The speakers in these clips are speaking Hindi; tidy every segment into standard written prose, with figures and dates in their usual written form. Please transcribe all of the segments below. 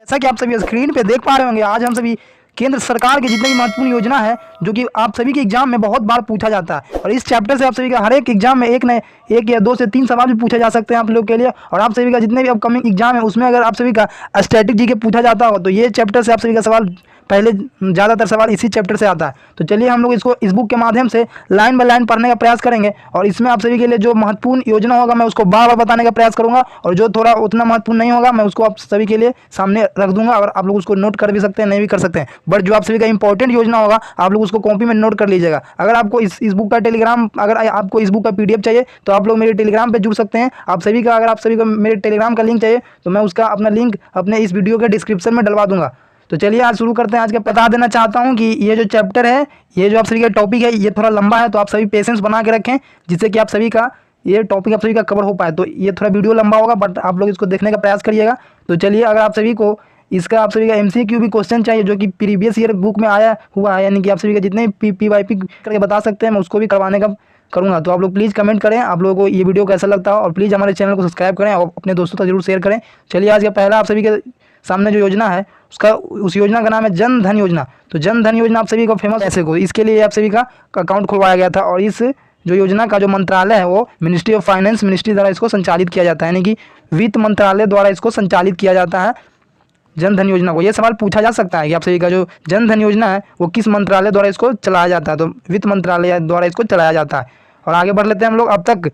जैसा कि आप सभी स्क्रीन पे देख पा रहे होंगे, आज हम सभी केंद्र सरकार की जितनी भी महत्वपूर्ण योजना है जो कि आप सभी के एग्जाम में बहुत बार पूछा जाता है, और इस चैप्टर से आप सभी का हर एक एग्जाम में एक या 2 से 3 सवाल भी पूछे जा सकते हैं आप लोग के लिए। और आप सभी का जितने भी अपकमिंग एग्जाम है उसमें अगर आप सभी का स्टैटिक जी के पूछा जाता हो तो ये चैप्टर से आप सभी का सवाल पहले ज़्यादातर सवाल इसी चैप्टर से आता है। तो चलिए हम लोग इसको इस बुक के माध्यम से लाइन बाय लाइन पढ़ने का प्रयास करेंगे, और इसमें आप सभी के लिए जो महत्वपूर्ण योजना होगा मैं उसको बार बार बताने का प्रयास करूंगा, और जो थोड़ा उतना महत्वपूर्ण नहीं होगा मैं उसको आप सभी के लिए सामने रख दूंगा, और आप लोग उसको नोट कर भी सकते हैं, नहीं भी कर सकते हैं, बट जो आप सभी का इंपॉर्टेंट योजना होगा आप लोग उसको कॉपी में नोट कर लीजिएगा। अगर आपको इस बुक का टेलीग्राम, अगर आपको इस बुक का PDF चाहिए तो आप लोग मेरे टेलीग्राम पर जुड़ सकते हैं। आप सभी का, अगर आप सभी को मेरे टेलीग्राम का लिंक चाहिए तो मैं उसका अपना लिंक अपने इस वीडियो के डिस्क्रिप्शन में डलवा दूंगा। तो चलिए आज शुरू करते हैं। आज का बता देना चाहता हूं कि ये जो चैप्टर है, ये जो आप सभी का टॉपिक है, ये थोड़ा लंबा है, तो आप सभी पेशेंस बना के रखें जिससे कि आप सभी का ये टॉपिक आप सभी का कवर हो पाए। तो ये थोड़ा वीडियो लंबा होगा, बट आप लोग इसको देखने का प्रयास करिएगा। तो चलिए, अगर आप सभी को इसका आप सभी का MCQ भी क्वेश्चन चाहिए जो कि प्रीवियस ईयर बुक में आया हुआ है, यानी कि आप सभी का जितने PYP करके बता सकते हैं मैं उसको भी करवाने का करूँगा। तो आप लोग प्लीज़ कमेंट करें आप लोगों को ये वीडियो कैसा लगता है, और प्लीज़ हमारे चैनल को सब्सक्राइब करें और अपने दोस्तों तक जरूर शेयर करें। चलिए, आज का पहला आप सभी के सामने जो योजना है उस योजना का नाम है जन धन योजना। तो जन धन योजना आप सभी को फेमस ऐसे को, इसके लिए आप सभी का अकाउंट खुलवाया गया था, और इस जो योजना का जो मंत्रालय है वो मिनिस्ट्री ऑफ फाइनेंस मिनिस्ट्री द्वारा इसको संचालित किया जाता है, यानी कि वित्त मंत्रालय द्वारा इसको संचालित किया जाता है जन धन योजना को। ये सवाल पूछा जा सकता है कि आप सभी का जो जन धन योजना है वो किस मंत्रालय द्वारा इसको चलाया जाता है, तो वित्त मंत्रालय द्वारा इसको चलाया जाता है। और आगे बढ़ लेते हैं हम लोग। अब तक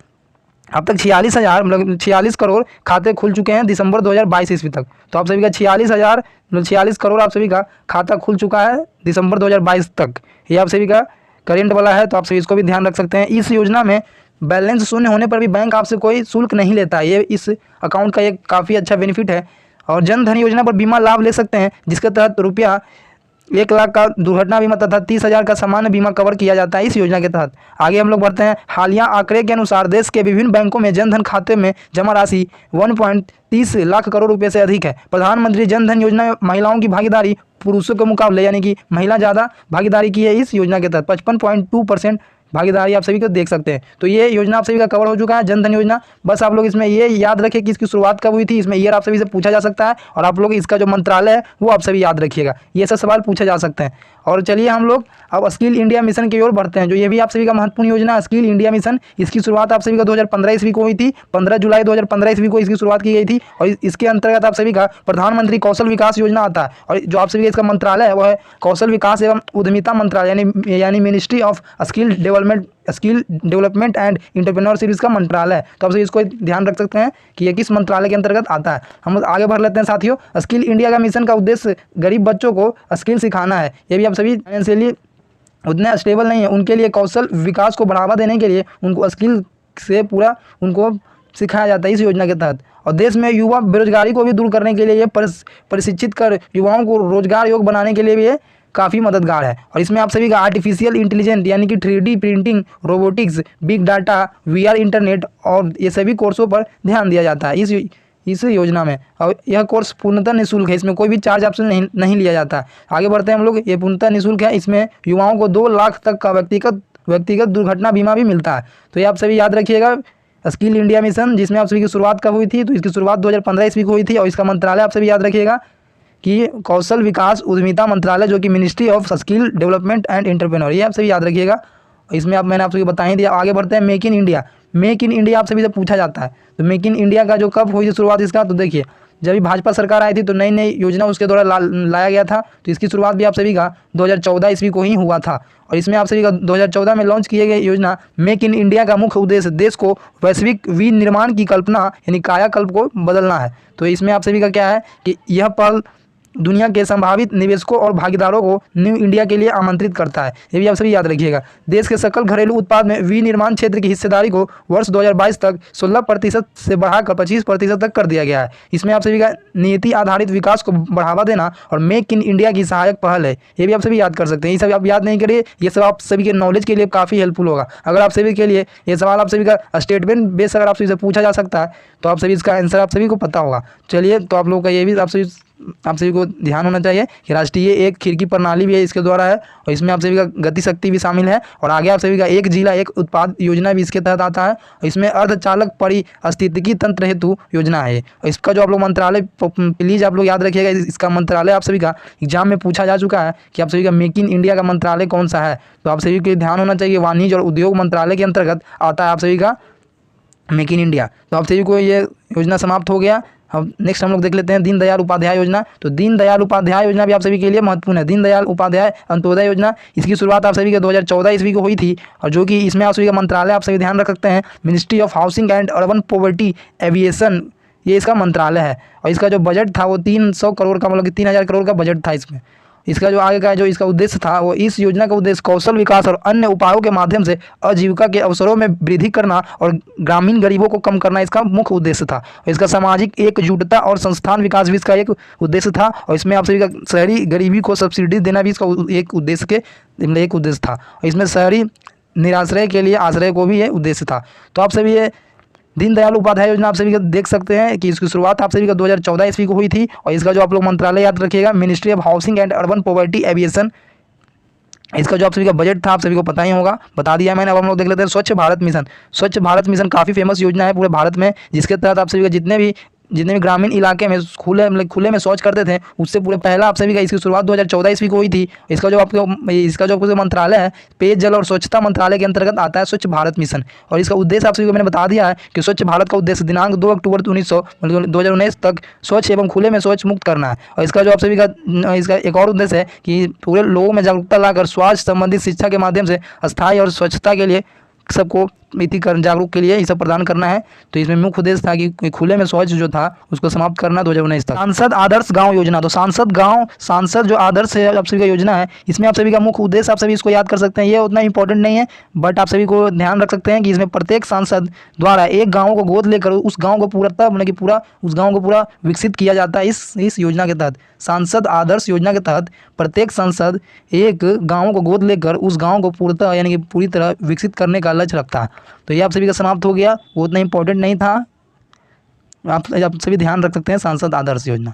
46,000 मतलब 46 करोड़ खाते खुल चुके हैं दिसंबर 2022 ईस्वी तक। तो आप सभी का 46 करोड़ आप सभी का खाता खुल चुका है दिसंबर 2022 तक। ये आप सभी का करेंट वाला है, तो आप सभी इसको भी ध्यान रख सकते हैं। इस योजना में बैलेंस शून्य होने पर भी बैंक आपसे कोई शुल्क नहीं लेता है, ये इस अकाउंट का एक काफ़ी अच्छा बेनिफिट है। और जन धन योजना पर बीमा लाभ ले सकते हैं जिसके तहत रुपया 1 लाख का दुर्घटना बीमा तथा 30,000 का सामान्य बीमा कवर किया जाता है इस योजना के तहत। आगे हम लोग बढ़ते हैं। हालिया आंकड़े के अनुसार देश के विभिन्न बैंकों में जनधन खाते में जमा राशि 1.30 लाख करोड़ रुपए से अधिक है। प्रधानमंत्री जन धन योजना में महिलाओं की भागीदारी पुरुषों के मुकाबले, यानी कि महिला ज़्यादा भागीदारी की है इस योजना के तहत। 55.2% भागीदारी आप सभी को देख सकते हैं। तो ये योजना आप सभी का कवर हो चुका है, जन धन योजना। बस आप लोग इसमें ये याद रखें कि इसकी शुरुआत कब हुई थी, इसमें ईयर आप सभी से पूछा जा सकता है, और आप लोग इसका जो मंत्रालय है वो आप सभी याद रखिएगा। ये सब सवाल पूछे जा सकते हैं। और चलिए हम लोग अब स्किल इंडिया मिशन की ओर बढ़ते हैं, जो ये भी आप सभी का महत्वपूर्ण योजना है स्किल इंडिया मिशन। इसकी शुरुआत आप सभी का 2015 ईस्वी को हुई थी। 15 जुलाई 2015 ईस्वी को इसकी शुरुआत की गई थी, और इसके अंतर्गत आप सभी का प्रधानमंत्री कौशल विकास योजना आता है, और जो आप सभी का इसका मंत्रालय है वो है कौशल विकास एवं उद्यमिता मंत्रालय, यानी ministry of skill development and entrepreneurship इसका मंत्रालय है। तो आप सभी इसको ध्यान रख सकते हैं कि ये किस मंत्रालय के अंतर्गत आता है। हम लोग आगे बढ़ लेते हैं साथियों। स्किल इंडिया का मिशन का उद्देश्य गरीब बच्चों को स्किल सिखाना है। ये भी आप सभी फाइनेंशियली उतने स्टेबल नहीं है, उनके लिए कौशल विकास को बढ़ावा देने के लिए उनको स्किल से पूरा उनको सिखाया जाता है इस योजना के तहत। और देश में युवा बेरोजगारी को भी दूर करने के लिए ये प्रशिक्षित कर युवाओं को रोजगार योग्य बनाने के लिए भी ये काफ़ी मददगार है। और इसमें आप सभी का आर्टिफिशियल इंटेलिजेंस यानी कि 3D printing, robotics, big data, VR internet और ये सभी कोर्सों पर ध्यान दिया जाता है इस योजना में। और यह कोर्स पूर्णतः निःशुल्क है, इसमें कोई भी चार्ज आपसे नहीं लिया जाता है। आगे बढ़ते हैं हम लोग। ये पूर्णतः निःशुल्क है, इसमें युवाओं को 2 लाख तक का व्यक्तिगत दुर्घटना बीमा भी मिलता है। तो ये आप सभी याद रखिएगा। स्किल इंडिया मिशन जिसमें आप सभी की शुरुआत कब हुई थी, तो इसकी शुरुआत 2015 ईस्वी को हुई थी, और इसका मंत्रालय आप सभी याद रखिएगा कि कौशल विकास उद्यमिता मंत्रालय, जो कि ministry of skill development and entrepreneur, ये आप सभी याद रखिएगा। इसमें मैंने आप सभी बता ही दिया। आगे बढ़ते हैं। मेक इन इंडिया आप सभी से पूछा जाता है। तो मेक इन इंडिया का जो कब हुई थी शुरुआत इसका, तो देखिए जब भी भाजपा सरकार आई थी तो नई योजना उसके द्वारा लाया गया था। तो इसकी शुरुआत भी आप सभी का 2014 ईस्वी को ही हुआ था, और इसमें आप सभी का 2014 में लॉन्च किए गए योजना मेक इन इंडिया का मुख्य उद्देश्य देश को वैश्विक विनिर्माण की कल्पना यानी कायाकल्प को बदलना है। तो इसमें आप सभी का क्या है कि यह पहल दुनिया के संभावित निवेशकों और भागीदारों को न्यू इंडिया के लिए आमंत्रित करता है। ये भी आप सभी याद रखिएगा। देश के सकल घरेलू उत्पाद में विनिर्माण क्षेत्र की हिस्सेदारी को वर्ष 2022 तक 16% से बढ़ाकर 25% तक कर दिया गया है। इसमें आप सभी का नीति आधारित विकास को बढ़ावा देना और मेक इन इंडिया की सहायक पहल है। ये भी आप सभी याद कर सकते हैं। ये सब आप याद नहीं करिए, ये सब आप सभी के नॉलेज के लिए काफ़ी हेल्पफुल होगा। अगर आप सभी के लिए ये सवाल आप सभी का स्टेटमेंट बेस अगर आप सभी से पूछा जा सकता है तो आप सभी इसका आंसर आप सभी को पता होगा। चलिए, तो आप लोगों का ये भी आप सभी आप सभी को ध्यान होना चाहिए कि राष्ट्रीय एक खिड़की प्रणाली भी है इसके द्वारा है, और इसमें आप सभी का गति शक्ति भी शामिल है। और आगे आप सभी का एक जिला एक उत्पाद योजना भी इसके तहत आता है, और इसमें अर्धचालक परिस्थितिकी तंत्र हेतु योजना है। और इसका जो आप लोग मंत्रालय प्लीज़ आप लोग याद रखिएगा, इसका मंत्रालय आप सभी का एग्जाम में पूछा जा चुका है कि आप सभी का मेक इन इंडिया का मंत्रालय कौन सा है। तो आप सभी को ध्यान होना चाहिए, वाणिज्य और उद्योग मंत्रालय के अंतर्गत आता है आप सभी का मेक इन इंडिया। तो आप सभी को ये योजना समाप्त हो गया। अब नेक्स्ट हम लोग देख लेते हैं दीनदयाल उपाध्याय योजना। तो दीनदयाल उपाध्याय योजना भी आप सभी के लिए महत्वपूर्ण है। दीनदयाल उपाध्याय अंत्योदय योजना, इसकी शुरुआत आप सभी के 2014 ईस्वी को हुई थी, और जो कि इसमें आप सभी का मंत्रालय आप सभी ध्यान रख सकते हैं ministry of housing and urban poverty aviation, ये इसका मंत्रालय है। और इसका जो बजट था वो 300 करोड़ का, मतलब कि 3000 करोड़ का बजट था इसमें। इसका जो आगे का जो इसका उद्देश्य था वो, इस योजना का उद्देश्य कौशल विकास और अन्य उपायों के माध्यम से आजीविका के अवसरों में वृद्धि करना और ग्रामीण गरीबों को कम करना इसका मुख्य उद्देश्य था। और इसका सामाजिक एकजुटता और संस्थान विकास भी इसका एक उद्देश्य था। और इसमें आप सभी का शहरी गरीबी को सब्सिडी देना भी इसका एक उद्देश्य था। और इसमें शहरी निराश्रय के लिए आश्रय को भी ये उद्देश्य था। तो आप सभी ये दीनदयाल उपाध्याय योजना आप सभी का देख सकते हैं कि इसकी शुरुआत आप सभी का 2014 ईस्वी को हुई थी, और इसका जो आप लोग मंत्रालय याद रखिएगा ministry of housing and urban poverty aviation. इसका जो आप सभी का बजट था आप सभी को पता ही होगा, बता दिया मैंने। अब हम लोग देख लेते हैं स्वच्छ भारत मिशन। स्वच्छ भारत मिशन काफ़ी फेमस योजना है पूरे भारत में, जिसके तहत आप सभी का जितने भी ग्रामीण इलाके में खुले में शौच करते थे, उससे पूरे पहला आप सभी का इसकी शुरुआत 2014 ईस्वी को हुई थी। इसका जो आपको मंत्रालय है पेयजल और स्वच्छता मंत्रालय के अंतर्गत आता है स्वच्छ भारत मिशन। और इसका उद्देश्य आप सभी को मैंने बता दिया है कि स्वच्छ भारत का उद्देश्य दिनांक 2 अक्टूबर 2019 तक स्वच्छ एवं खुले में शौच मुक्त करना है। और इसका जो आप सभी का इसका एक और उद्देश्य है कि पूरे लोगों में जागरूकता लाकर स्वास्थ्य संबंधित शिक्षा के माध्यम से स्थायी और स्वच्छता के लिए सबको जागरूक के लिए ये सब प्रदान करना है। तो इसमें मुख्य उद्देश्य था कि खुले में शौच जो था उसको समाप्त करना 2019 तक। सांसद आदर्श गांव योजना, तो सांसद जो आदर्श है आप सभी का योजना है, इसमें आप सभी का मुख्य उद्देश्य आप सभी इसको याद कर सकते हैं। ये उतना इंपॉर्टेंट नहीं है, बट आप सभी को ध्यान रख सकते हैं कि इसमें प्रत्येक सांसद द्वारा एक गाँव को गोद लेकर उस गाँव को पूरा विकसित किया जाता है इस योजना के तहत। सांसद आदर्श योजना के तहत प्रत्येक सांसद एक गाँव को गोद लेकर उस गाँव को पूर्णतः यानी कि पूरी तरह विकसित करने का लक्ष्य रखता है। तो ये आप सभी का समाप्त हो गया, वो उतना इंपॉर्टेंट नहीं था। आप सभी ध्यान रख सकते हैं सांसद आदर्श योजना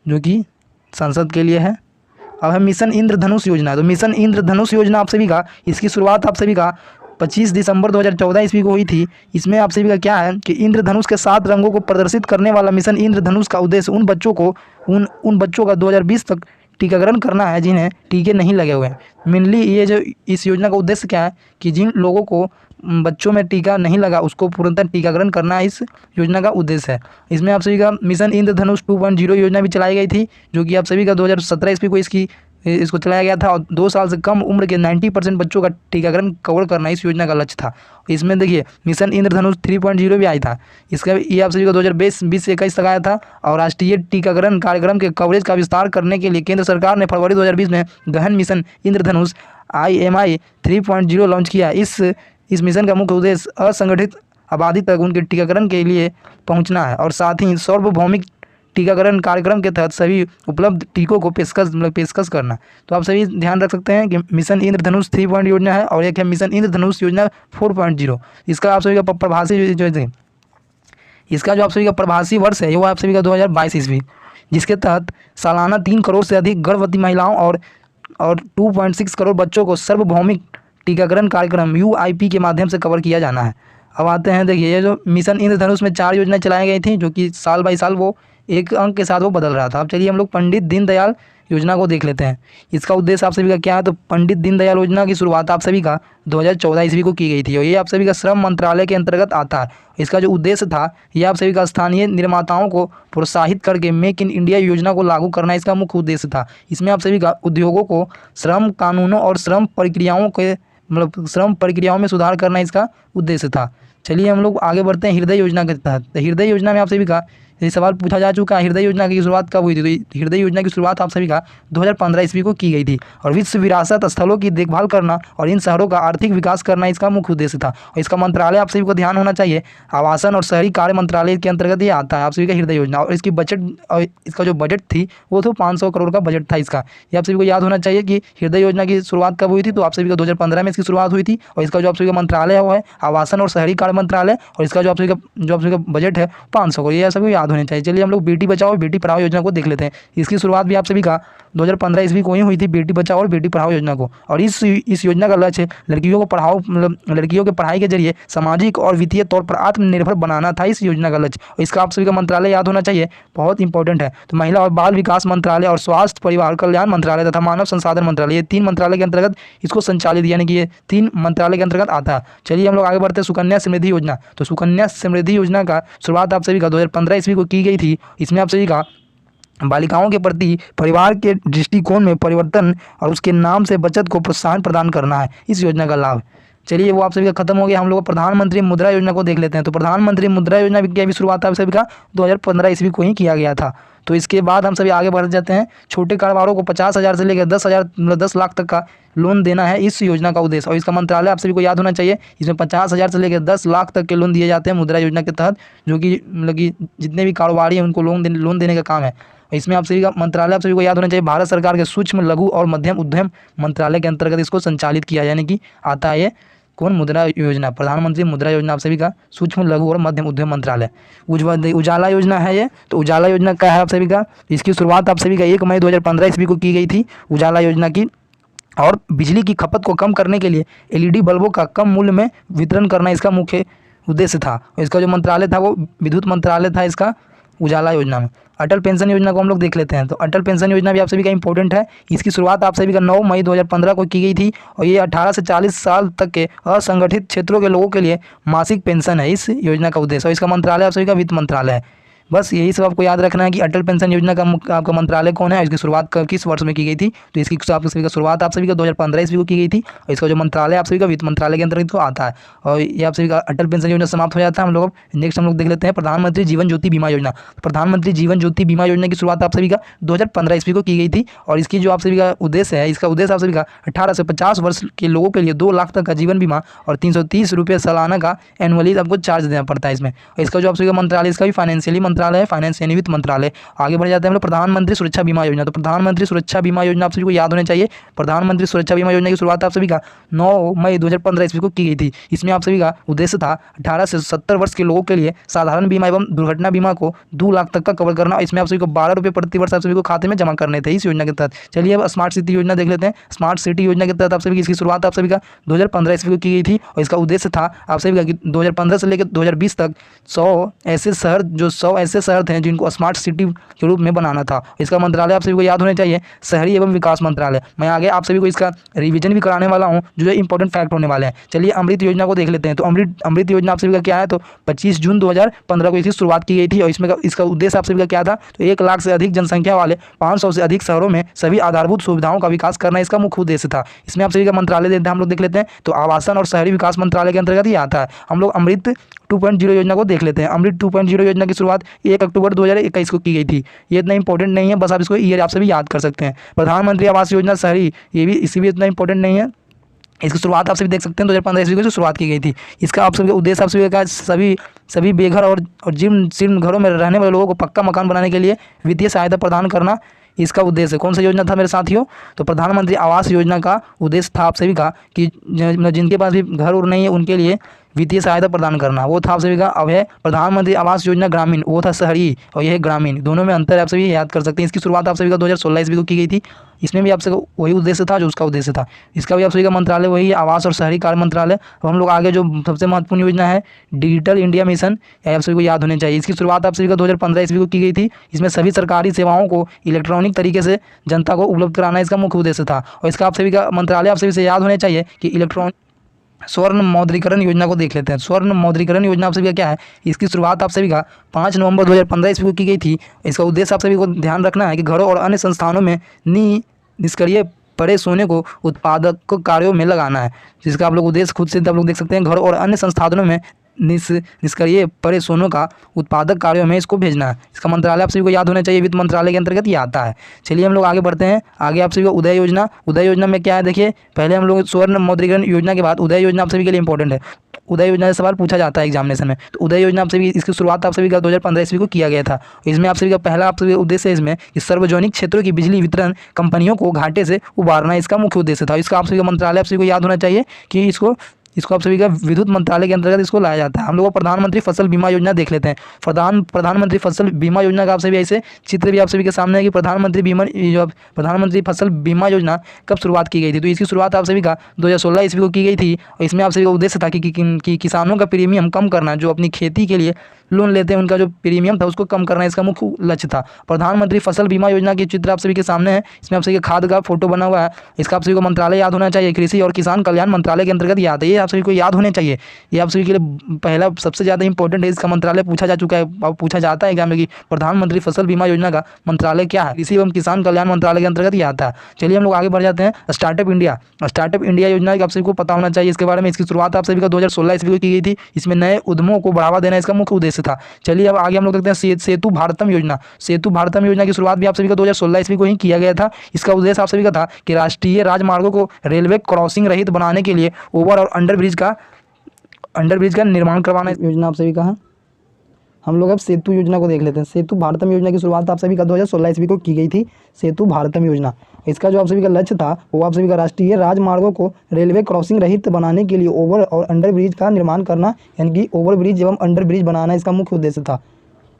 जो कि संसद के लिए है। अब है मिशन इंद्रधनुष योजना। तो मिशन इंद्रधनुष योजना आप सभी का इसकी शुरुआत आप सभी का 25 दिसंबर 2014 ईस्वी को हुई थी। इसमें आप सभी का क्या है कि इंद्रधनुष के 7 रंगों को प्रदर्शित करने वाला मिशन इंद्रधनुष का उद्देश्य उन बच्चों का 2020 तक टीकाकरण करना है जिन्हें टीके नहीं लगे हुए हैं। मेनली ये जो इस योजना का उद्देश्य क्या है कि जिन लोगों को बच्चों में टीका नहीं लगा उसको पूर्णतः टीकाकरण करना इस योजना का उद्देश्य है। इसमें आप सभी का मिशन इंद्रधनुष 2.0 योजना भी चलाई गई थी, जो कि आप सभी का 2017 ईस्वी को इसको चलाया गया था। और 2 साल से कम उम्र के 90% बच्चों का टीकाकरण कवर करना इस योजना का लक्ष्य था। इसमें देखिए मिशन इंद्रधनुष 3.0 भी आई था। इसका ये आप सभी को 2020 से 21 तक आया था। और राष्ट्रीय टीकाकरण कार्यक्रम के कवरेज का विस्तार करने के लिए केंद्र सरकार ने फरवरी 2020 में गहन मिशन इंद्रधनुष IMI 3.0 लॉन्च किया। इस मिशन का मुख्य उद्देश्य असंगठित आबादी तक उनके टीकाकरण के लिए पहुंचना है, और साथ ही सार्वभौमिक टीकाकरण कार्यक्रम के तहत सभी उपलब्ध टीकों को पेशकश करना। तो आप सभी ध्यान रख सकते हैं कि मिशन इंद्रधनुष 3 योजना है, और एक है मिशन इंद्रधनुष योजना 4.0। इसका आप सभी का प्रभासी इसका जो आप सभी का प्रभासी वर्ष है वो आप सभी का 2022 ईस्वी, जिसके तहत सालाना 3 करोड़ से अधिक गर्भवती महिलाओं और 2.6 करोड़ बच्चों को सार्वभौमिक टीकाकरण कार्यक्रम UIP के माध्यम से कवर किया जाना है। अब आते हैं, देखिए ये जो मिशन इंद्रधनुष में 4 योजनाएं चलाई गई थी, जो कि साल बाई साल वो एक अंक के साथ वो बदल रहा था। अब चलिए हम लोग पंडित दीनदयाल योजना को देख लेते हैं। इसका उद्देश्य आप सभी का क्या है, तो पंडित दीनदयाल योजना की शुरुआत आप सभी का 2014 ईस्वी को की गई थी, और ये आप सभी का श्रम मंत्रालय के अंतर्गत आता है। इसका जो उद्देश्य था ये आप सभी का स्थानीय निर्माताओं को प्रोत्साहित करके मेक इन इंडिया योजना को लागू करना इसका मुख्य उद्देश्य था। इसमें आप सभी का उद्योगों को श्रम कानूनों और श्रम प्रक्रियाओं में सुधार करना इसका उद्देश्य था। चलिए हम लोग आगे बढ़ते हैं हृदय योजना के तहत। तो हृदय योजना में आप सभी का ये सवाल पूछा जा चुका है, हृदय योजना की शुरुआत कब हुई थी। तो हृदय योजना की शुरुआत आप सभी का 2015 ईस्वी को की गई थी, और विश्व विरासत स्थलों की देखभाल करना और इन शहरों का आर्थिक विकास करना इसका मुख्य उद्देश्य था। और इसका मंत्रालय आप सभी को ध्यान होना चाहिए आवासन और शहरी कार्य मंत्रालय के अंतर्गत ये आता है आप सभी का हृदय योजना। और इसका जो बजट थी वो तो 500 करोड़ का बजट था इसका। ये आप सभी को याद होना चाहिए कि हृदय योजना की शुरुआत कब हुई थी, तो आप सभी का 2015 में इसकी शुरुआत हुई थी। और इसका जो आप सभी का मंत्रालय है वो है आवासन और शहरी कार्य मंत्रालय, और इसका जो आप सभी का बजट है 500 करोड़, ये सभी याद होने चाहिए। चलिए हम लोग बेटी बचाओ बेटी पढ़ाओ योजना को देख लेते हैं। इसकी शुरुआत भी आप सभी का 2015 ईस्वी को ही हुई थी, बेटी बचाओ और बेटी पढ़ाओ योजना को। और इस योजना का लक्ष्य लड़कियों को पढ़ाओ, मतलब लड़कियों के पढ़ाई के जरिए सामाजिक और वित्तीय तौर पर आत्मनिर्भर बनाना था इस योजना का लक्ष्य। और इसका आप सभी का मंत्रालय याद होना चाहिए, बहुत इंपॉर्टेंट है। तो महिला और बाल विकास मंत्रालय और स्वास्थ्य परिवार कल्याण मंत्रालय तथा मानव संसाधन मंत्रालय, ये 3 मंत्रालय के अंतर्गत इसको संचालित, यानी कि ये 3 मंत्रालय के अंतर्गत आता है। चलिए हम लोग आगे बढ़ते हैं। सुकन्या समृद्धि योजना, तो सुकन्या समृद्धि योजना का शुरुआत आप सभी का 2015 ईस्वी को की गई थी। इसमें आप सभी का बालिकाओं के प्रति परिवार के दृष्टिकोण में परिवर्तन और उसके नाम से बचत को प्रोत्साहन प्रदान करना है इस योजना का लाभ। चलिए वो आप सभी का खत्म हो गया। हम लोग प्रधानमंत्री मुद्रा योजना को देख लेते हैं। तो प्रधानमंत्री मुद्रा योजना की भी शुरुआत आप सभी का 2015 ईस्वी को ही किया गया था। तो इसके बाद हम सभी आगे बढ़ जाते हैं। छोटे कारोबारों को 50,000 से लेकर 10,000 मतलब 10 लाख तक का लोन देना है इस योजना का उद्देश्य। और इसका मंत्रालय आप सभी को याद होना चाहिए। इसमें 50,000 से लेकर 10 लाख तक के लोन दिए जाते हैं मुद्रा योजना के तहत, जो कि मतलब कि जितने भी कारोबारी हैं उनको लोन देने का काम है। इसमें आप सभी का मंत्रालय आप सभी को याद होना चाहिए, भारत सरकार के सूक्ष्म लघु और मध्यम उद्यम मंत्रालय के अंतर्गत इसको संचालित किया, यानी कि आता है ये कौन, मुद्रा योजना, प्रधानमंत्री मुद्रा योजना आप सभी का सूक्ष्म लघु और मध्यम उद्यम मंत्रालय। उजाला योजना है ये। तो उजाला योजना क्या है आप सभी का, इसकी शुरुआत आप सभी का 1 मई 2015 ईस्वी को की गई थी उजाला योजना की। और बिजली की खपत को कम करने के लिए LED बल्बों का कम मूल्य में वितरण करना इसका मुख्य उद्देश्य था। इसका जो मंत्रालय था वो विद्युत मंत्रालय था इसका उजाला योजना में। अटल पेंशन योजना को हम लोग देख लेते हैं। तो अटल पेंशन योजना भी आप सभी का इंपॉर्टेंट है। इसकी शुरुआत आप सभी का 9 मई 2015 को की गई थी। और ये 18 से 40 साल तक के असंगठित क्षेत्रों के लोगों के लिए मासिक पेंशन है इस योजना का उद्देश्य। और इसका मंत्रालय आप सभी का वित्त मंत्रालय है। बस यही सब आपको याद रखना है कि अटल पेंशन योजना का आपका मंत्रालय कौन है, इसकी शुरुआत किस वर्ष में की गई थी। तो इसकी आप सभी का शुरुआत आप सभी का 2015 ईस्वी को की गई थी। और इसका जो मंत्रालय आप सभी का वित्त मंत्रालय के अंतर्गत तो आता है। और ये आप सभी का अटल पेंशन योजना समाप्त हो जाता है। हम लोग नेक्स्ट हम लोग देख लेते हैं प्रधानमंत्री जीवन ज्योति बीमा योजना। प्रधानमंत्री जीवन ज्योति बीमा योजना की शुरुआत आप सभी का 2015 ईस्वी को की गई थी। और इसकी जो आप सभी का उद्देश्य है, इसका उद्देश्य आप सभी का 18 से 50 वर्ष के लोगों के लिए 2 लाख तक का जीवन बीमा और 330 रुपये सालाना का एनुअली आपको चार्ज देना पड़ता है इसमें। इसका जो आप सभी का मंत्रालय, इसका भी फाइनेंशियली मंत्रालय है, फाइनेंस वित्त मंत्रालय। आगे बढ़ जाते हैं हम लोग प्रधानमंत्री सुरक्षा बीमा योजना। तो प्रधानमंत्री सुरक्षा बीमा योजना आप सभी को याद होने चाहिए। प्रधानमंत्री सुरक्षा बीमा योजना की शुरुआत आप सभी का 9 मई 2015 ईस्वी को की गई थी। इसमें आप सभी का उद्देश्य था 18 से 70 वर्ष के लोगों के लिए साधारण बीमा एवं दुर्घटना बीमा को 2 लाख तक का कवर करना। इसमें आप सभी को 12 रुपये प्रति वर्ष आप सभी को खाते में जमा करने थे इस योजना के तहत। चलिए अब स्मार्ट सिटी योजना देख लेते हैं। स्मार्ट सिटी योजना के तहत आप सभी की इसकी शुरुआत आप सभी का 2015 ईस्वी को की गई थी। और इसका उद्देश्य था आप सभी का 2015 से लेकर 2020 तक 100 ऐसे शहर थे जिनको स्मार्ट सिटी के रूप में बनाना था। इसका मंत्रालय आप सभी को याद होने चाहिए, शहरी एवं विकास मंत्रालय। मैं आगे आप सभी को इसका रिवीजन भी कराने वाला हूं, जो इंपॉर्टेंट फैक्ट होने वाले हैं। चलिए अमृत योजना को देख लेते हैं। तो अमृत योजना आप सभी का क्या है, तो 25 जून 2015 को इसकी शुरुआत की गई थी। और इसमें इसका उद्देश्य आप सभी का क्या था, तो 1 लाख से अधिक जनसंख्या वाले 500 से अधिक शहरों में सभी आधारभूत सुविधाओं का विकास करना इसका मुख्य उद्देश्य था। इसमें आप सभी का मंत्रालय देते हैं, हम लोग देख लेते हैं। तो आवासन और शहरी विकास मंत्रालय के अंतर्गत ही आता है। हम लोग अमृत 2.0 योजना को देख लेते हैं। अमृत 2.0 योजना की शुरुआत 1 अक्टूबर 2021 को की गई थी। ये इतना इंपॉर्टेंट नहीं है, बस आप इसको ईयर आप सभी याद कर सकते हैं। प्रधानमंत्री आवास योजना शहरी, ये भी इसी भी इतना इंपॉर्टेंट नहीं है। इसकी शुरुआत आप सभी देख सकते हैं 2015 ईस्वी को शुरुआत की गई थी। इसका आप सभी उद्देश्य आप सभी का सभी बेघर और जीर्ण घरों में रहने वाले लोगों को पक्का मकान बनाने के लिए वित्तीय सहायता प्रदान करना इसका उद्देश्य। कौन सा योजना था मेरे साथियों, तो प्रधानमंत्री आवास योजना का उद्देश्य था आप सभी का कि जिनके पास भी घर और नहीं है उनके लिए वित्तीय सहायता प्रदान करना, वो था आप सभी का। अब है प्रधानमंत्री आवास योजना ग्रामीण, वो था शहरी और यह है ग्रामीण, दोनों में अंतर आप सभी याद कर सकते हैं। इसकी शुरुआत आप सभी का 2016 ईस्वी को की गई थी। इसमें भी आप सभी वही उद्देश्य था जो उसका उद्देश्य था। इसका भी आप सभी का मंत्रालय वही है, आवास और शहरी कार्य मंत्रालय। अब हम लोग आगे जो सबसे महत्वपूर्ण योजना है डिजिटल इंडिया मिशन, आप सभी को याद होने चाहिए। इसकी शुरुआत आप सभी का 2015 ईस्वी को की गई थी। इसमें सभी सरकारी सेवाओं को इलेक्ट्रॉनिक तरीके से जनता को उपलब्ध कराना इसका मुख्य उद्देश्य था। और इसका आप सभी का मंत्रालय आप सभी से याद होने चाहिए कि इलेक्ट्रॉनिक स्वर्ण मौद्रीकरण योजना को देख लेते हैं। स्वर्ण मौद्रीकरण योजना आप सभी का क्या है, इसकी शुरुआत आप सभी का 5 नवंबर 2015 ईस्वी को की गई थी। इसका उद्देश्य आप सभी को ध्यान रखना है कि घरों और अन्य संस्थानों में निष्क्रिय पड़े सोने को उत्पादक कार्यों में लगाना है, जिसका आप लोग उद्देश्य खुद से आप लोग देख सकते हैं। घरों और अन्य संस्थानों में निष्क्रिय पड़े सोनों का उत्पादक कार्यों में इसको भेजना है। इसका मंत्रालय आप सभी को याद होना चाहिए, वित्त मंत्रालय के अंतर्गत ये आता है। चलिए हम लोग आगे बढ़ते हैं। आगे आप सभी को उदय योजना। उदय योजना में क्या है देखिए, पहले हम लोग स्वर्ण मौद्रीकरण योजना के बाद उदय योजना आप सभी के लिए इंपॉर्टेंट है। उदय योजना से सवाल पूछा जाता है एग्जामिनेशन में। तो उदय योजना आप सभी इसकी शुरुआत आप सभी का 2015 ईस्वी को किया गया था। इसमें आप सभी का पहला आप सभी उद्देश्य है इसमें कि सार्वजनिक क्षेत्रों की बिजली वितरण कंपनियों को घाटे से उबारना इसका मुख्य उद्देश्य था। इसका आप सभी का मंत्रालय आप सभी को याद होना चाहिए कि इसको इसको आप सभी का विद्युत मंत्रालय के अंतर्गत इसको लाया जाता है। हम लोग प्रधानमंत्री फसल बीमा योजना देख लेते हैं। प्रधानमंत्री फसल बीमा योजना का आप सभी ऐसे चित्र भी आप सभी के सामने है कि प्रधानमंत्री फसल बीमा योजना कब शुरुआत की गई थी। तो इसकी शुरुआत आप सभी का 2016 ईस्वी को की गई थी और इसमें आप सभी का उद्देश्य था कि किसानों का प्रीमियम कम करना, जो अपनी खेती के लिए लोन लेते हैं उनका जो प्रीमियम था उसको कम करना इसका मुख्य लक्ष्य था। प्रधानमंत्री फसल बीमा योजना की चित्र आप सभी के सामने है। इसमें आप सभी खाद का फोटो बना हुआ है। इसका आप सभी को मंत्रालय याद होना चाहिए, कृषि और किसान कल्याण मंत्रालय के अंतर्गत याद है। ये आप सभी को याद होने चाहिए। ये आप सभी के लिए पहला सबसे ज़्यादा इंपॉर्टेंट है। इसका मंत्रालय पूछा जा चुका है और पूछा जाता है एग्जाम में कि प्रधानमंत्री फसल बीमा योजना का मंत्रालय क्या है। कृषि एवं किसान कल्याण मंत्रालय के अंतर्गत ये आता है। चलिए हम लोग आगे बढ़ जाते हैं। स्टार्टअप इंडिया योजना आप सभी को पता होना चाहिए इसके बारे में। इसकी शुरुआत आप सभी का 2016 ईस्वी को की गई थी। इसमें नए उद्यमों को बढ़ावा देना इसका मुख्य उद्देश्य था। चलिए अब आगे हम लोग देखते हैं सेतु भारतम योजना। सेतु भारतम योजना की शुरुआत भी आप सभी का 2016 ईस्वी को ही किया गया था। इसका उद्देश्य आप सभी का था कि राष्ट्रीय राजमार्गों को रेलवे क्रॉसिंग रहित बनाने के लिए ओवर और अंडरब्रिज का निर्माण करवाना योजना आप सभी का है। हम लोग अब सेतु योजना को देख लेते हैं। सेतु भारतम योजना की शुरुआत आप सभी का 2016 ईस्वी को की गई थी। सेतु भारतम योजना, इसका जो आप सभी का लक्ष्य था वो आप सभी का राष्ट्रीय राजमार्गों को रेलवे क्रॉसिंग रहित बनाने के लिए ओवर और अंडर ब्रिज का निर्माण करना, यानी कि ओवर ब्रिज एवं अंडर ब्रिज बनाना इसका मुख्य उद्देश्य था।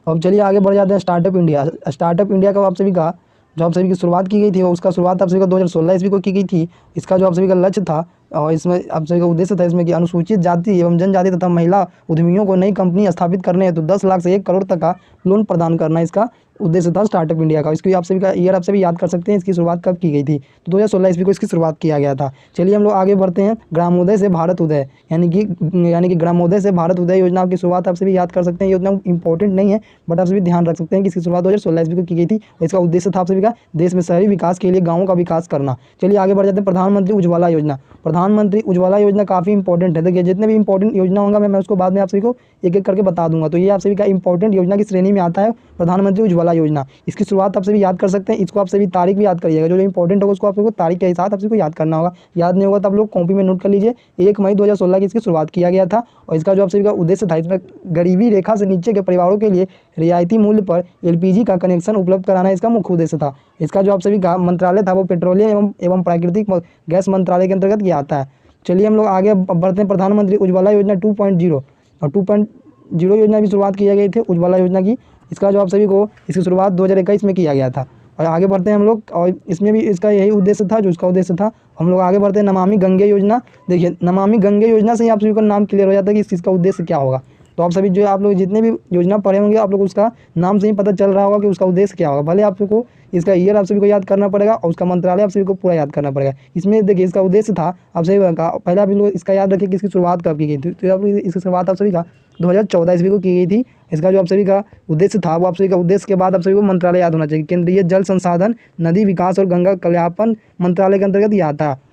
अब चलिए आगे बढ़ जाते हैं। स्टार्टअप इंडिया का आप सभी का जो आप सभी की शुरुआत की गई थी उसका शुरुआत आप सभी का 2016 ईस्वी को की गई थी। इसका जो आप सभी का लक्ष्य था और इसमें आप सभी का उद्देश्य था इसमें कि अनुसूचित जाति एवं जनजाति तथा महिला उद्यमियों को नई कंपनी स्थापित करने हेतु 10 लाख से 1 करोड़ तक का लोन प्रदान करना इसका उद्देश्य था स्टार्टअप इंडिया का। इसकी आप सभी का ईयर आप सभी याद कर सकते हैं। इसकी शुरुआत कब की गई थी, तो 2016 ईस्वी को इसकी शुरुआत किया गया था। चलिए हम लोग आगे बढ़ते हैं। ग्रामोदय से भारत उदय, यानी कि ग्रामोदय से भारत उदय योजना की शुरुआत आप सभी याद कर सकते हैं। ये उतना इंपॉर्टेंट नहीं है बट आप सभी ध्यान रख सकते हैं कि इसकी शुरुआत 2016 ईस्वी को की गई थी। इसका उद्देश्य था आप सभी का देश में शहरी विकास के लिए गाँवों का विकास करना। चलिए आगे बढ़ जाते हैं। प्रधानमंत्री उज्ज्वला योजना। प्रधानमंत्री उज्ज्वला योजना काफ़ी इंपॉर्टेंट है। देखिए जितने भी इंपॉर्टेंट योजना होगा मैं उसको बाद में आप सभी को एक एक करके बता दूंगा। तो ये आप सभी का इंपॉर्टेंट योजना की श्रेणी में आता है प्रधानमंत्री उज्ज्वला योजना। इसकी शुरुआत आप सभी याद कर सकते हैं। इसको आप सभी तारीख भी याद करिएगा। जो इंपॉर्टेंट होगा उसको आप सबको तारीख के साथ आप सभी को याद करना होगा। याद नहीं होगा तो आप लोग कॉपी में नोट कर लीजिए। 1 मई 2016 की इसकी शुरुआत किया गया था और इसका जो आप सभी का उद्देश्य था इसमें गरीबी रेखा से नीचे के परिवारों के लिए रियायती मूल्य पर LPG का कनेक्शन उपलब्ध कराना इसका मुख्य उद्देश्य था। इसका जो आप सभी का मंत्रालय था वो पेट्रोलियम एवं प्राकृतिक गैस मंत्रालय के अंतर्गत ये आता है। चलिए हम लोग आगे बढ़ते हैं। प्रधानमंत्री उज्ज्वला योजना 2.0 और 2.0 योजना की शुरुआत की गई थी उज्ज्वला योजना की। इसका जो आप सभी को इसकी शुरुआत 2021 में किया गया था। और आगे बढ़ते हैं हम लोग और इसमें भी इसका यही उद्देश्य था जो इसका उद्देश्य था। हम लोग आगे बढ़ते हैं। नमामि गंगे योजना। देखिए नमामि गंगे योजना से ही आप सभी को नाम क्लियर हो जाता है कि इस चीज़ का उद्देश्य क्या होगा। तो आप सभी जो आप लोग जितने भी योजना पढ़े होंगे आप लोग उसका नाम से ही पता चल रहा होगा कि उसका उद्देश्य क्या होगा। भले आप सबको इसका ईयर आप सभी को याद करना पड़ेगा और उसका मंत्रालय आप सभी को पूरा याद करना पड़ेगा। इसमें देखिए इसका उद्देश्य था आप सभी का पहले आप लोग इसका याद रखिए कि इसकी शुरुआत कब की गई थी। तो आप इसकी शुरुआत आप सभी का 2014 ईस्वी को की गई थी। इसका जो आप सभी का उद्देश्य था वो आप सभी का उद्देश्य के बाद आप सभी को मंत्रालय याद होना चाहिए। केंद्रीय जल संसाधन नदी विकास और गंगा कल्याण मंत्रालय के अंतर्गत ये आता है।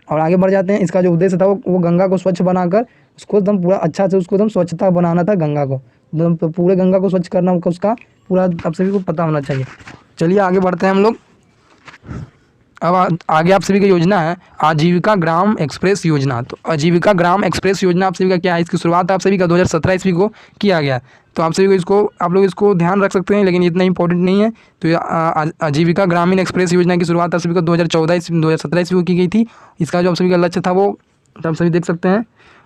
और आगे बढ़ जाते हैं। इसका जो उद्देश्य था वो गंगा को स्वच्छ बनाकर उसको एकदम पूरा अच्छा से उसको एकदम स्वच्छता बनाना था। गंगा को एकदम पूरे गंगा को स्वच्छ करना उसका पूरा आप सभी को पता होना चाहिए। चलिए आगे बढ़ते हैं हम लोग। अब आगे आप सभी की योजना है आजीविका ग्राम एक्सप्रेस योजना। तो आजीविका ग्राम एक्सप्रेस योजना आप सभी का क्या है, इसकी शुरुआत आप सभी का 2017 ईस्वी को किया गया। तो आप सभी को आप लोग इसको ध्यान रख सकते हैं लेकिन इतना इंपॉर्टेंट नहीं है। तो आजीविका ग्रामीण एक्सप्रेस योजना की शुरुआत आप सभी को 2017 ईस्वी को की गई थी। इसका जो आप सभी का लक्ष्य था वो आप सभी देख सकते हैं।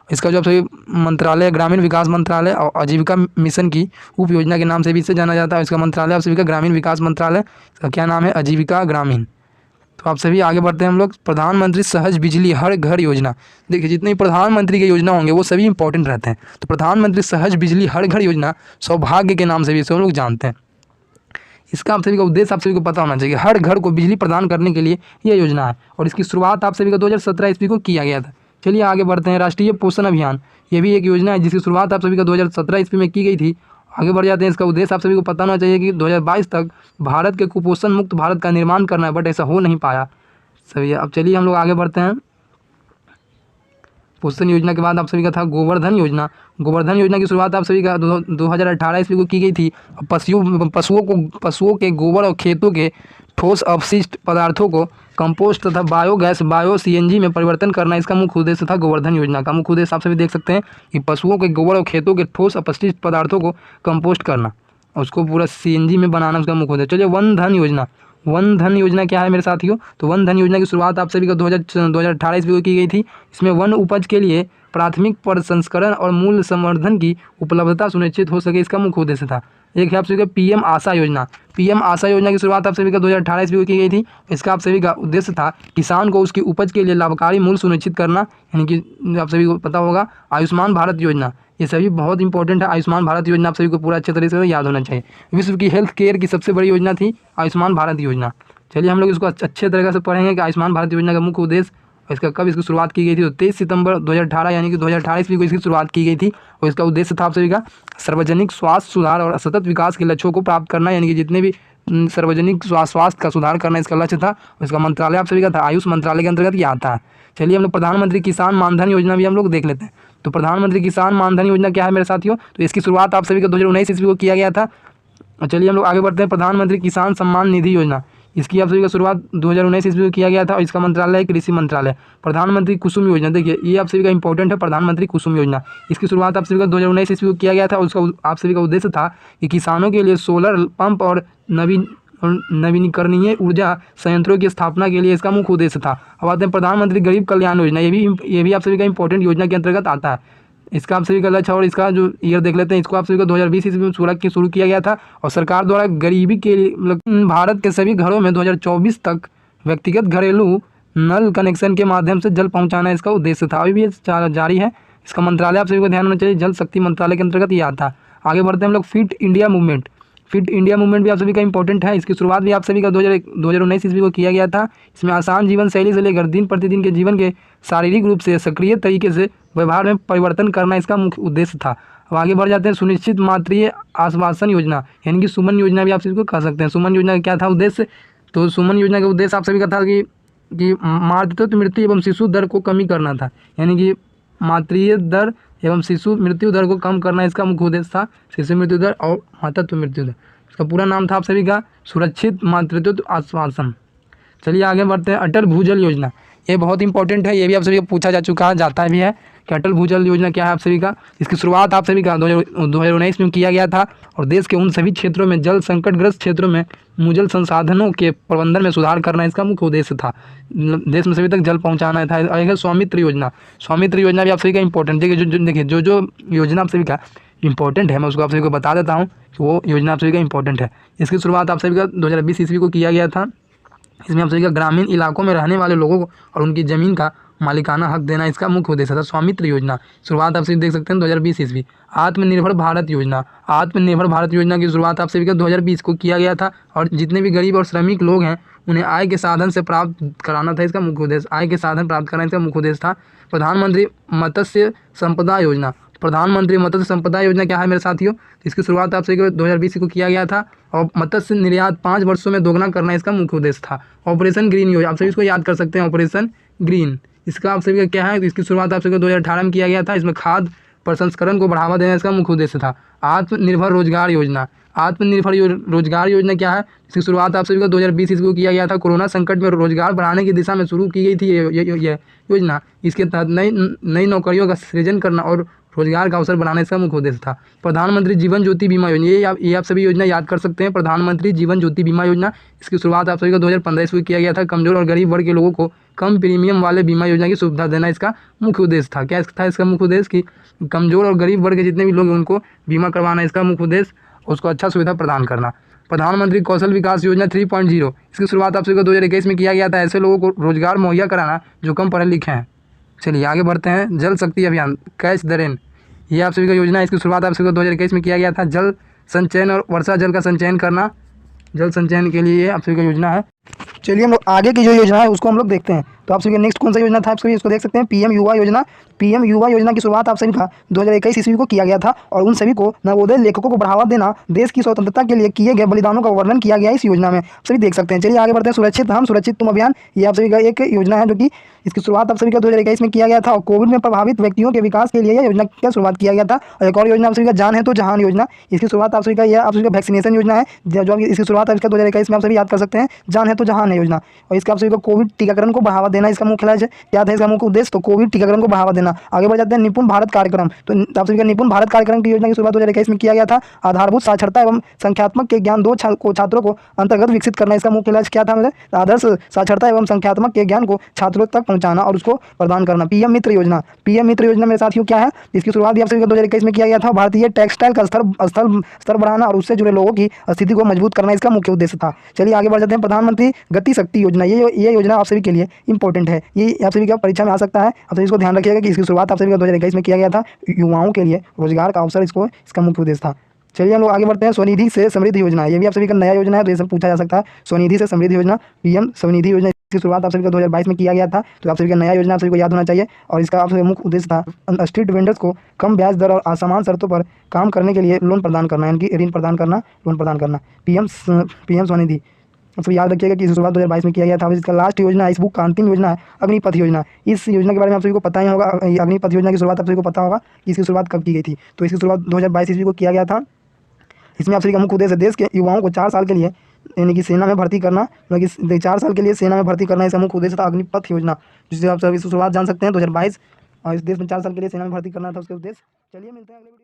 इसका जो आप सभी मंत्रालय ग्रामीण विकास मंत्रालय और आजीविका मिशन की उप योजना के नाम से भी इसे जाना जाता है। इसका मंत्रालय आप सभी का ग्रामीण विकास मंत्रालय, इसका क्या नाम है, आजीविका ग्रामीण। तो आप सभी आगे बढ़ते हैं हम लोग। प्रधानमंत्री सहज बिजली हर घर योजना। देखिए जितने प्रधानमंत्री की योजना होंगे वो सभी इंपॉर्टेंट रहते हैं। तो प्रधानमंत्री सहज बिजली हर घर योजना सौभाग्य के नाम से भी इसे हम लोग जानते हैं। इसका आप सभी का उद्देश्य आप सभी को पता होना चाहिए। हर घर को बिजली प्रदान करने के लिए यह योजना है और इसकी शुरुआत आप सभी का 2017 ईस्वी को किया गया था। चलिए आगे बढ़ते हैं। राष्ट्रीय पोषण अभियान, ये भी एक योजना है जिसकी शुरुआत आप सभी का 2017 ईस्वी में की गई थी। आगे बढ़ जाते हैं। इसका उद्देश्य आप सभी को पता होना चाहिए कि 2022 तक भारत के कुपोषण मुक्त भारत का निर्माण करना है, बट ऐसा हो नहीं पाया सभी। अब चलिए हम लोग आगे बढ़ते हैं। पोषण योजना के बाद आप सभी का था गोवर्धन योजना। गोवर्धन योजना की शुरुआत आप सभी का 2018 ईस्वी को की गई थी। पशुओं के गोबर और खेतों के ठोस अवशिष्ट पदार्थों को कंपोस्ट तथा बायोगैस CNG में परिवर्तन करना इसका मुख्य उद्देश्य था। गोवर्धन योजना का मुख्य उद्देश्य आप सभी देख सकते हैं कि पशुओं के गोबर और खेतों के ठोस अपशिष्ट पदार्थों को कंपोस्ट करना, उसको पूरा CNG में बनाना उसका मुख्य उद्देश्य। चलिए वन धन योजना। वन धन योजना क्या है मेरे साथियों? तो वन धन योजना की शुरुआत आप सभी का 2018 ईस्वी को की गई थी। इसमें वन उपज के लिए प्राथमिक प्रसंस्करण और मूल्य संवर्धन की उपलब्धता सुनिश्चित हो सके, इसका मुख्य उद्देश्य था। एक है आप सभी का पीएम आशा योजना। पीएम आशा योजना की शुरुआत आप सभी का 2018 ईस्वी को की गई थी। इसका आप सभी का उद्देश्य था किसान को उसकी उपज के लिए लाभकारी मूल्य सुनिश्चित करना, यानी कि आप सभी को पता होगा आयुष्मान भारत योजना, ये सभी बहुत इंपॉर्टेंट है। आयुष्मान भारत योजना आप सभी को पूरा अच्छे तरीके से याद होना चाहिए। विश्व की हेल्थ केयर की सबसे बड़ी योजना थी आयुष्मान भारत योजना। चलिए हम लोग इसको अच्छे तरीके से पढ़ेंगे कि आयुष्मान भारत योजना का मुख्य उद्देश्य और इसका कब इसकी शुरुआत की गई थी। तो 23 सितंबर 2018 यानी कि 2018 ईस्वी को इसकी शुरुआत की गई थी और इसका उद्देश्य था आप सभी का सार्वजनिक स्वास्थ्य सुधार और सतत विकास के लक्ष्यों को प्राप्त करना, यानी कि जितने भी सार्वजनिक स्वास्थ्य का सुधार करना इसका लक्ष्य था। और इसका मंत्रालय आप सभी का था आयुष मंत्रालय के अंतर्गत ये आता है। चलिए हम लोग प्रधानमंत्री किसान मानधन योजना भी हम लोग देख लेते हैं। तो प्रधानमंत्री किसान मानधन योजना क्या है मेरे साथियों? तो इसकी शुरुआत आप सभी का 2019 ईस्वी को किया गया था। चलिए हम लोग आगे बढ़ते हैं। प्रधानमंत्री किसान सम्मान निधि योजना, इसकी आप सभी का शुरुआत 2019 ईस्वी को किया गया था और इसका मंत्रालय है कृषि मंत्रालय। प्रधानमंत्री कुसुम योजना, देखिए ये आप सभी का इंपॉर्टेंट है। प्रधानमंत्री कुसुम योजना, इसकी शुरुआत आप सभी का 2019 ईस्वी को किया गया था और उसका आप सभी का उद्देश्य था कि किसानों के लिए सोलर पंप और नवीनीकरणीय ऊर्जा संयंत्रों की स्थापना के लिए इसका मुख्य उद्देश्य था। अब आते हैं प्रधानमंत्री गरीब कल्याण योजना, ये भी आप सभी का इंपॉर्टेंट योजना के अंतर्गत आता है। इसका आप सभी का लक्ष्य और इसका जो ईयर देख लेते हैं, इसको आप सभी का 2020 ईस्वी में शुरू किया गया था और सरकार द्वारा गरीबी के लिए भारत के सभी घरों में 2024 तक व्यक्तिगत घरेलू नल कनेक्शन के माध्यम से जल पहुंचाना इसका उद्देश्य था। अभी भी ये जारी है। इसका मंत्रालय आप सभी को ध्यान होना चाहिए, जल शक्ति मंत्रालय के अंतर्गत ये आता है। आगे बढ़ते हैं हम लोग fit India movement. Fit India movement भी आप सभी का इंपॉर्टेंट है। इसकी शुरुआत भी आप सभी का 2019 ईस्वी को किया गया था। इसमें आसान जीवन शैली से लेकर दिन प्रतिदिन के जीवन के शारीरिक रूप से सक्रिय तरीके से व्यवहार में परिवर्तन करना इसका मुख्य उद्देश्य था। अब आगे बढ़ जाते हैं। सुनिश्चित मातृत्व आश्वासन योजना, यानी कि सुमन योजना भी आप सभी को कह सकते हैं। सुमन योजना का क्या था उद्देश्य? तो सुमन योजना का उद्देश्य आप सभी का था कि मातृत्व मृत्यु एवं शिशु दर को कमी करना था, यानी कि मातृत्व दर एवं शिशु मृत्यु दर को कम करना इसका मुख्य उद्देश्य था। शिशु मृत्यु दर और मातृत्व मृत्यु दर, इसका पूरा नाम था आप सभी का सुरक्षित मातृत्व आश्वासन। चलिए आगे बढ़ते हैं। अटल भूजल योजना, ये बहुत इंपॉर्टेंट है। ये भी आप सभी को पूछा जाता भी है कि अटल भूजल योजना क्या है आप सभी का। इसकी शुरुआत आप सभी का 2019 में किया गया था और देश के उन सभी क्षेत्रों में जल संकटग्रस्त क्षेत्रों में भूजल संसाधनों के प्रबंधन में सुधार करना इसका मुख्य उद्देश्य था। देश में सभी तक जल पहुंचाना था। एक स्वामित्व योजना, स्वामित्व योजना भी आप सभी का इंपॉर्टेंट। देखिए जो योजना आप सभी का इंपॉर्टेंट है मैं उसको आप सभी को बता देता हूँ कि वो योजना आप सभी का इंपॉर्टेंट है। इसकी शुरुआत आप सभी का 2020 ईस्वी को किया गया था। इसमें आप सभी का ग्रामीण इलाकों में रहने वाले लोगों को और उनकी ज़मीन का मालिकाना हक देना इसका मुख्य उद्देश्य था। स्वामित्व योजना शुरुआत आप सभी देख सकते हैं 2020 ईस्वी। आत्मनिर्भर भारत योजना, आत्मनिर्भर भारत योजना की शुरुआत आप सभी का 2020 को किया गया था और जितने भी गरीब और श्रमिक लोग हैं उन्हें आय के साधन से प्राप्त कराना था इसका मुख्य उद्देश्य। आय के साधन प्राप्त कराना इसका मुख्य उद्देश्य था। प्रधानमंत्री मत्स्य संपदा योजना, प्रधानमंत्री मत्स्य संपदा योजना क्या है मेरे साथियों? इसकी शुरुआत आप सभी को 2020 को किया गया था और मत्स्य निर्यात 5 वर्षों में दोगुना करना इसका मुख्य उद्देश्य था। ऑपरेशन ग्रीन योजना, आप सभी इसको याद कर सकते हैं, ऑपरेशन ग्रीन। इसका आप सभी का क्या है? इसकी शुरुआत आप सभी को 2018 में किया गया था। इसमें खाद्य प्रसंस्करण को बढ़ावा देना इसका मुख्य उद्देश्य था। आत्मनिर्भर रोजगार योजना, आत्मनिर्भर रोजगार योजना क्या है? इसकी शुरुआत आप सभी को 2020 ईस्वी को किया गया था। कोरोना संकट में रोजगार बढ़ाने की दिशा में शुरू की गई थी ये योजना। इसके तहत नई नौकरियों का सृजन करना और रोजगार का अवसर बनाने इसका मुख्य उद्देश्य था। प्रधानमंत्री जीवन ज्योति बीमा योजना, ये आप सभी योजना याद कर सकते हैं। प्रधानमंत्री जीवन ज्योति बीमा योजना, इसकी शुरुआत आप सभी को 2015 ईस्वी को किया गया था। कमजोर और गरीब वर्ग के लोगों को कम प्रीमियम वाले बीमा योजना की सुविधा देना इसका मुख्य उद्देश्य था। क्या था इसका मुख्य उद्देश्य? कि कमजोर और गरीब वर्ग के जितने भी लोग हैं उनको बीमा करवाना इसका मुख्य उद्देश्य, उसको अच्छा सुविधा प्रदान करना। प्रधानमंत्री कौशल विकास योजना 3.0, इसकी शुरुआत आप सभी को 2021 में किया गया था। ऐसे लोगों को रोजगार मुहैया कराना जो कम पढ़े लिखे हैं। चलिए आगे बढ़ते हैं। जल शक्ति अभियान, कैच द रेन, ये आप सभी का योजना है। इसकी शुरुआत आप सभी को 2021 में किया गया था। जल संचयन और वर्षा जल का संचयन करना, जल संचयन के लिए आप सभी का योजना है। चलिए हम लोग आगे की जो योजना है उसको हम लोग देखते हैं। तो आप सभी का नेक्स्ट कौन सा योजना था आप सभी इसको देख सकते हैं, पीएम युवा योजना। पीएम युवा योजना की शुरुआत आप सभी का 2021 ईस्वी को किया गया था और उन सभी को नवोदय लेखकों को बढ़ावा देना, देश की स्वतंत्रता के लिए किए गए बलिदानों का वर्णन किया गया इस योजना में, आप सभी देख सकते हैं। चलिए आगे बढ़ते हैं। सुरक्षित हम सुरक्षित तुम अभियान, ये आप सभी का एक योजना है जो कि इसकी शुरुआत आप सभी का 2021 में किया गया था और कोविड में प्रभावित व्यक्तियों के विकास के लिए यह योजना की शुरुआत किया गया था। और एक और योजना आप सभी का जान है तो जहान योजना, इसकी शुरुआत आप सभी का यह आप सभी का वैक्सीनेशन योजना है जो इसकी शुरुआत आप इसका 2021 में आप सभी याद कर सकते हैं। जान है तो जहान है योजना, और इसका आप सभी को कोविड टीकाकरण को बढ़ावा देना देना इसका मुख्य लक्ष्य। क्या था इसका मुख्य उद्देश्य? तो कोविड टीकाकरण को बढ़ावा देना। आगे बढ़ जाते हैं, निपुण भारत कार्यक्रम। तो आप सभी का निपुण भारत कार्यक्रम की योजना की शुरुआत 2021 में किया गया था। आधारभूत साक्षरता एवं संख्यात्मक के ज्ञान दो छात्रों को अंतर्गत विकसित करना इसका मुख्य लक्ष्य क्या था? मतलब आदर्श साक्षरता एवं संख्यात्मक के ज्ञान को छात्रों तक पहुंचाना और उसको प्रदान करना। पीएम मित्र योजना। पीएम मित्र योजना मेरे साथियों क्या है? इसकी शुरुआत भी आप सभी का 2021 में किया गया था। भारतीय टेक्सटाइल का स्तर बढ़ाना और उससे जुड़े लोगों की स्थिति को मजबूत करना इसका मुख्य उद्देश्य था। चलिए आगे बढ़ जाते हैं, प्रधानमंत्री गति शक्ति योजना। ये योजना आप सभी के लिए इंपॉर्टेंट है, ये आप सभी का परीक्षा में आ सकता है। आप सभी इसको ध्यान रखिएगा कि इसकी शुरुआत आप सभी का 2021 में किया गया था। युवाओं के लिए रोजगार का अवसर इसका मुख्य उद्देश्य था। चलिए हम लोग आगे बढ़ते हैं, स्वनिधि से समृद्धि योजना। ये भी आप सभी का नया योजना है, तो ये सब पूछा जा सकता है। स्वनिधि से समृद्धि योजना, पीएम स्वनिधि योजना की शुरुआत आप सभी का 2022 में किया गया था। तो आप सभी का नया योजना आप सभी को याद होना चाहिए। और इसका आप सभी मुख्य उद्देश्य था स्ट्रीट वेंडर्स को कम ब्याज दर और असमान शर्तों पर काम करने के लिए लोन प्रदान करना, यानी कि ऋण प्रदान करना, लोन प्रदान करना। पीएम स्वनिधि आप सब याद रखिएगा कि इसकी शुरुआत 2022 में किया गया था। अब इसका लास्ट योजना है, इस बुक का अंतिम योजना है अग्निपथ योजना। इस योजना के बारे में आप सभी को पता ही होगा। अग्निपथ योजना की शुरुआत आप सभी को पता होगा कि इसकी शुरुआत कब की गई थी। तो इसकी शुरुआत 2022 ईस्वी को किया गया था। इसमें आप सभी का मुख्य उद्देश्य देश के युवाओं को 4 साल के लिए यानी कि सेना में भर्ती करना, मतलब कि 4 साल के लिए सेना में भर्ती करना इसका मुख्य उद्देश्य था। अग्निपथ योजना, जिससे आप सभी शुरुआत जान सकते हैं 2022, और इस देश में 4 साल के लिए सेना में भर्ती करना था उसके उद्देश्य। चलिए मिलते हैं अगले वीडियो में।